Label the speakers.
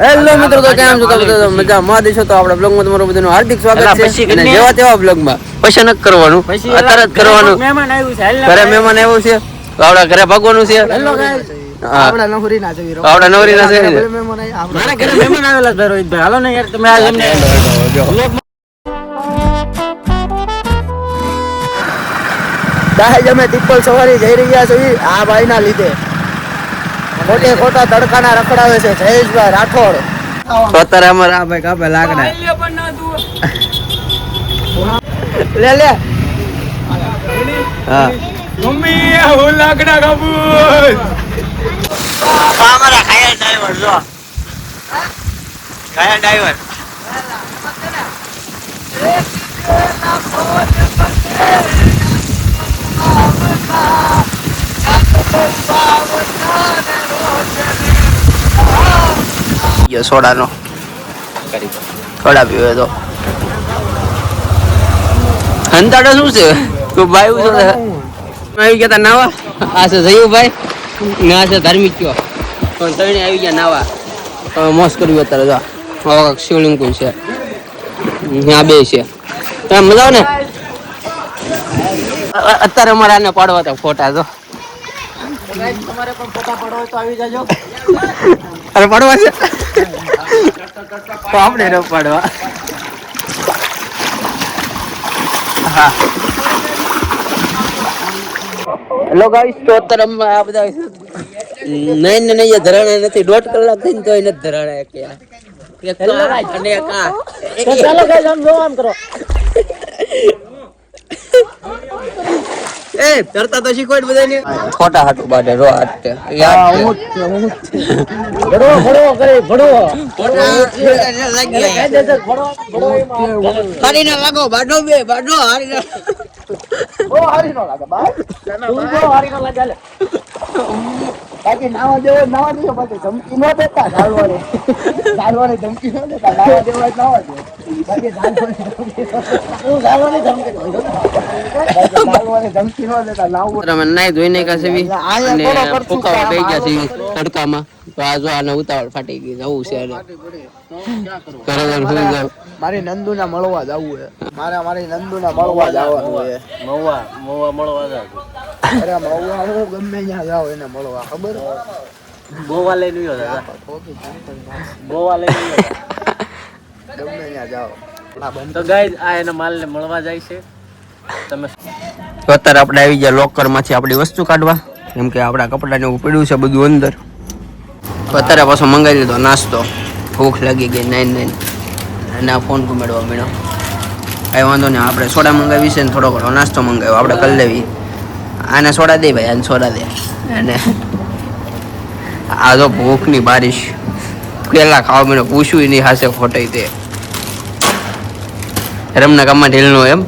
Speaker 1: Hello મિત્રો, તો કેમ છો? તો મજા માં દેશો. તો આપણા બ્લોગ માં તમારું બધાનું હાર્દિક સ્વાગત છે. અને જેવા તેવા બ્લોગ માં પછી ન કરવાનું, અત્યારે જ કરવાનું. મહેમાન આવ્યું છે, ઘરે મહેમાન આવ્યું છે, તો આપડા ઘરે ભાગવાનું છે. હેલો ગાઈસ, આપડા નવરી ના છે, આપડા નવરી ના છે. મારા ઘરે મહેમાન આવેલા છે રોહિતભાઈ. હાલો ને યાર, તમે આજ એમને અમે તિપ્પલ સવારી જઈ રહ્યા છીએ આ ભાઈ ના લીધે. ખોટે ખોટા તડકાના રખડાવે છે જયેશભાઈ રાઠોડ. અત્યારે અમારે આ ભાઈ કાપે લાકડા. લે લે હા મમ્મી, હું લાકડા કાપુ. અમારા ખાયા ડ્રાઈવર જો, ખાયા ડ્રાઈવર. સોડાનો સોડા પીવે તો હંતાડો શું છે? તો ભાઈ શું છે? આવી ગયા તા નાવા. આ છે જયુભાઈ ને આ છે ધાર્મિક કયો, પણ ત્રણે આવી ગયા નાવા. મોસ કર્યું અત્યારે જો શિવલિંગ કુંડ છે, ત્યાં બે છે. મજા આવે ને. અત્યારે અમારે આને પાડવા હતા ફોટા. તો તમારે પણ ફોટા પાડવા હોય તો આવી જાજો. અરે પાડવા છે તો આપણે ન પાડવા. હા હેલો ગાઈસ, તો અત્યારે આ બધા નહીં ધરાણા નથી. 1.5 કલાક થઈને તો નથી ધરાણા કે. ચાલો ગાઈસ, આમ જો આમ કરો. એ તરતા તો શીખવાડ બધાને. ફોટા હાટુ બાડે રો આટે યાર હું ભડો ભડો કરે ભડો લાગી હારી ના લાગો બાડો બે બાડો હારી ના ઓ હારી નો લાગે બા તું જો હારી નો લાગે લે બાકી નાવા દેવો બાકી ધમકી ન દેતા ઝાલવાની ધમકી ન દેતા. નાવા દેવો નાવા દે બાકી ઝાલવાની ધમકી નાઈ ધોઈને કા સેવી અને ફુકાવા બેઈ ગયા છે તડકામાં. તો આ જો આને ઉતાવળ ફાટી ગઈ. જવું છે મારી નંદુ ના મળવા જવું છે. મારી નંદુ ના મળવા જવાનું છે. મવા મળવા જાવ. અરે મવા હું ગમે ત્યાં જાવ એને મળવા. ખબર ગોવા લઈને ગયો ગોવા લઈને ગમે ત્યાં જાવ. તો ગાઈસ આ એના માલ ને મળવા જાય છે. તમે અત્યારે આપણે આવી ગયા લોકર માંથી આપણી વસ્તુ કાઢવા, કેમ કે આપણા કપડા ને એવું પડ્યું છે બધું અંદર. અત્યારે પાછો મંગાવી લીધો નાસ્તો. ભૂખ લાગી ગઈ 9 અને આ ફોન ઘુમેડવા મળ્યો. કઈ વાંધો નહીં, આપણે સોડા મંગાવી છે ને થોડો ઘણો નાસ્તો મંગાવ્યો આપણે કરી લેવી. આને સોડા દે ભાઈ, આને સોડા દે. અને આ તો ભૂખની બારીશ પેલા ખાવા મને પૂછ્યું નહીં હાસે ખોટાઈ તે રમના કામમાં ઢીલનો એમ.